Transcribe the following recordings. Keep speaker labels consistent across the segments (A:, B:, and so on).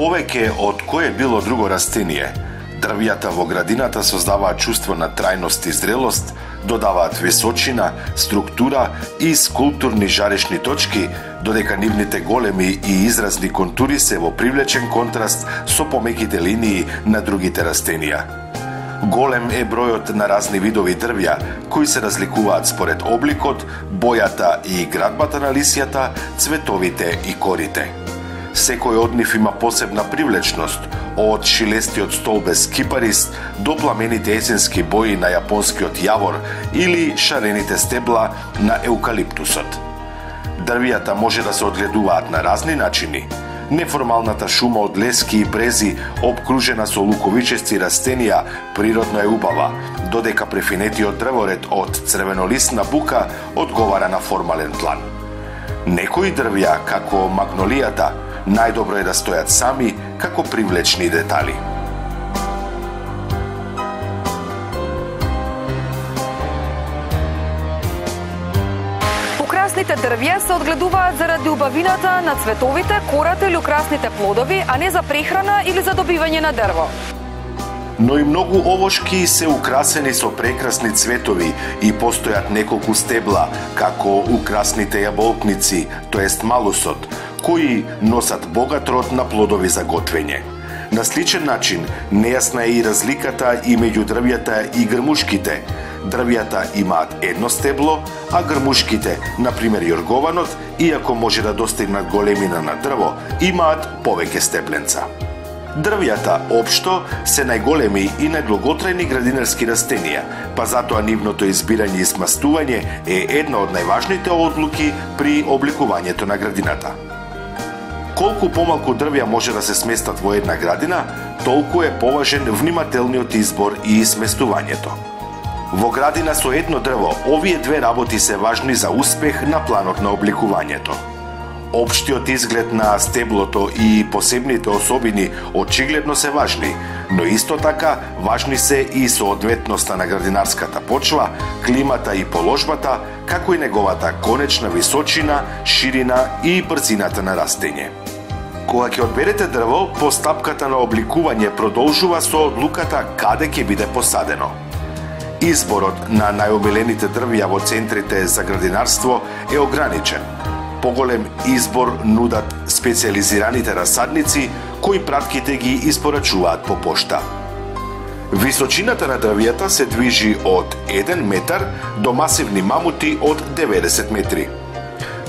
A: Повеќе од кое било друго растение, дрвјата во градината создаваат чувство на трајност и зрелост, додаваат височина, структура и скулптурни жарешни точки, додека нивните големи и изразни контури се во привлечен контраст со помеките линии на другите растенија. Голем е бројот на разни видови дрвја, кои се разликуваат според обликот, бојата и градбата на лисјата, цветовите и корите. Секој од нив има посебна привлечност, од шилестиот столбес кипарис до пламените есенски бои на јапонскиот јавор или шарените стебла на еукалиптусот. Дрвјата може да се одгледуваат на разни начини. Неформалната шума од лески и брези, обкружена со луковичести растенија, природно е убава, додека префинетиот дрворед од црвенолистна бука одговара на формален план. Некои дрвја, како магнолијата, најдобро е да стојат сами како привлечни детали.
B: Украсните дрвја се одгледуваат заради убавината на цветовите, кората или украсните плодови, а не за прехрана или за добивање на дрво.
A: Но и многу овошки се украсени со прекрасни цветови и постојат неколку стебла, како украсните јаболкници, тоест малусот, кои носат богат род на плодови за готвење. На сличен начин, нејасна е и разликата и меѓу дрвјата и грмушките. Дрвјата имаат едно стебло, а грмушките, например јоргованот, иако може да достигнат големина на дрво, имаат повеќе стебленца. Дрвјата, општо, се најголеми и најдлготрајни градинарски растенија, па затоа нивното избирање и смастување е една од најважните одлуки при обликувањето на градината. Колку помалку дрвја може да се сместат во една градина, толку е поважен внимателниот избор и сместувањето. Во градина со едно дрво, овие две работи се важни за успех на планот на обликувањето. Општиот изглед на стеблото и посебните особини очигледно се важни, но исто така важни се и соодветноста на градинарската почва, климата и положбата, како и неговата конечна височина, ширина и брзината на растење. Кога ќе одберете дрво, постапката на обликување продолжува со одлуката каде ќе биде посадено. Изборот на најомилените дрвја во центрите за градинарство е ограничен. Поголем избор нудат специализираните расадници, кои пратките ги испорачуваат по пошта. Височината на дрвјата се движи од 1 метар до масивни мамути од 90 метри.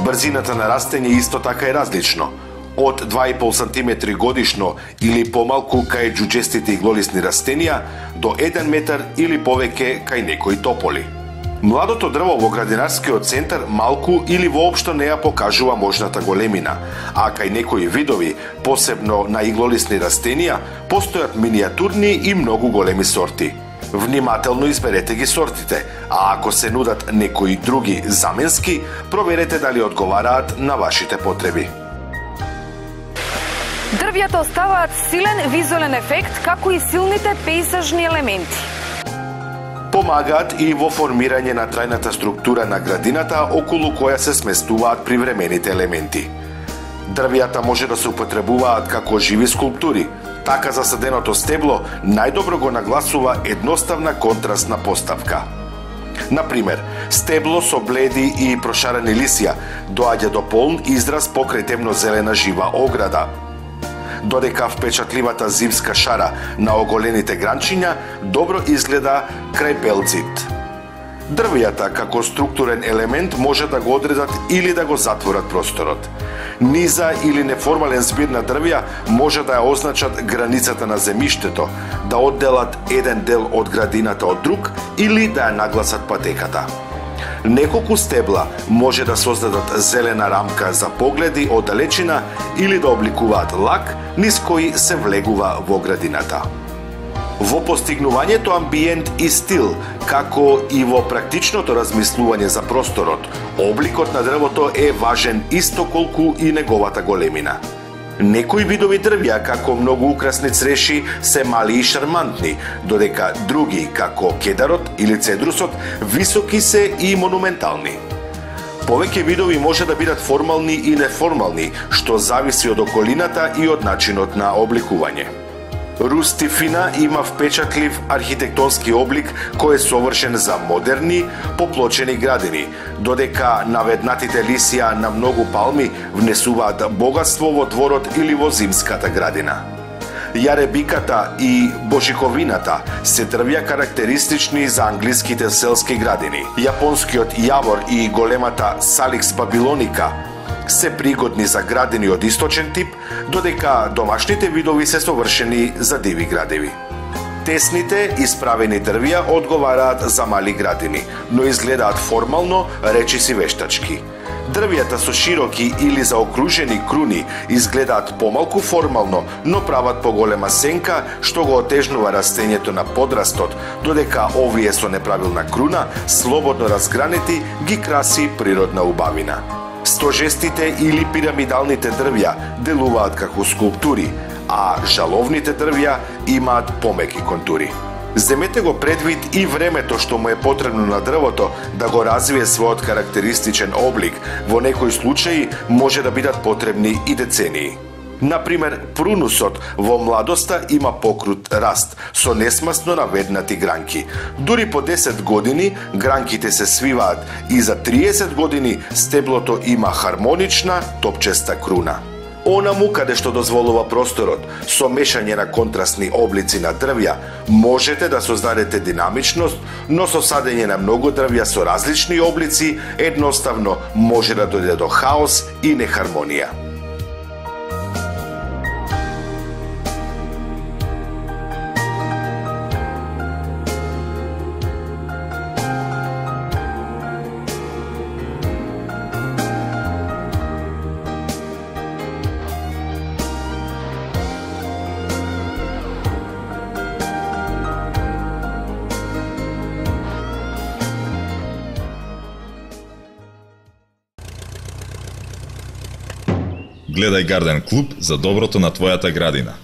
A: Брзината на растење исто така е различно. Од 2,5 см годишно или помалку кај џуџестите и глолисни растенија до 1 метар или повеќе кај некои тополи. Младото дрво во градинарскиот центар малку или воопшто не ја покажува можната големина, а кај некои видови, посебно на иглолисни растенија, постојат минијатурни и многу големи сорти. Внимателно изберете ги сортите, а ако се нудат некои други заменски, проверете дали одговараат на вашите потреби.
B: Дрвјата оставаат силен визуелен ефект, како и силните пејзажни елементи.
A: Помагаат и во формирање на трајната структура на градината околу која се сместуваат привремените елементи. Дрвјата може да се употребуваат како живи скулптури. Така засаденото стебло најдобро го нагласува едноставна контрастна поставка. Например, стебло со бледи и прошарани лисја доаѓа до полн израз покрај темно-зелена жива ограда, додека впечатливата зимска шара на оголените гранчиња добро изгледа крај белцит. Дрвјата како структурен елемент може да го одредат или да го затворат просторот. Низа или неформален збир на дрвја може да ја означат границата на земјиштето, да одделат еден дел од градината од друг или да ја нагласат патеката. Неколку стебла може да создадат зелена рамка за погледи од далечина или да обликуваат лак низ кој се влегува во градината. Во постигнувањето амбиент и стил, како и во практичното размислување за просторот, обликот на дрвото е важен исто колку и неговата големина. Некои видови дрвја, како многу украсни цреши, се мали и шармантни, додека други, како кедарот или цедрусот, високи се и монументални. Повеќе видови може да бидат формални и неформални, што зависи од околината и од начинот на обликување. Рустифина има впечатлив архитектонски облик кој е совршен за модерни, поплочени градини, додека наведнатите лисија на многу палми внесуваат богатство во дворот или во зимската градина. Јаребиката и божиковината се дрвја карактеристични за англиските селски градини. Јапонскиот јавор и големата Саликс бабилоника се пригодни за градини од источен тип, додека домашните видови се совршени за диви градиви. Тесните, исправени дрвја одговараат за мали градини, но изгледаат формално, речиси вештачки. Дрвјата со широки или заокружени круни изгледаат помалку формално, но прават поголема сенка, што го отежнува растењето на подрастот, додека овие со неправилна круна, слободно разгранети, ги краси природна убавина. Стожестите или пирамидалните дрвја делуваат како скулптури, а жаловните дрвја имаат помеки контури. Земете го предвид и времето што му е потребно на дрвото да го развие својот карактеристичен облик. Во некои случаи може да бидат потребни и децении. Например, прунусот во младоста има покрут раст, со несмасно наведнати гранки. Дури по 10 години гранките се свиваат и за 30 години стеблото има хармонична, топчеста круна. Онаму каде што дозволува просторот, со мешање на контрастни облици на дрвја, можете да создадете динамичност, но со садење на многу дрвја со различни облици, едноставно може да дојде до хаос и нехармонија.
C: Гледај Гарден Клуб за доброто на твојата градина.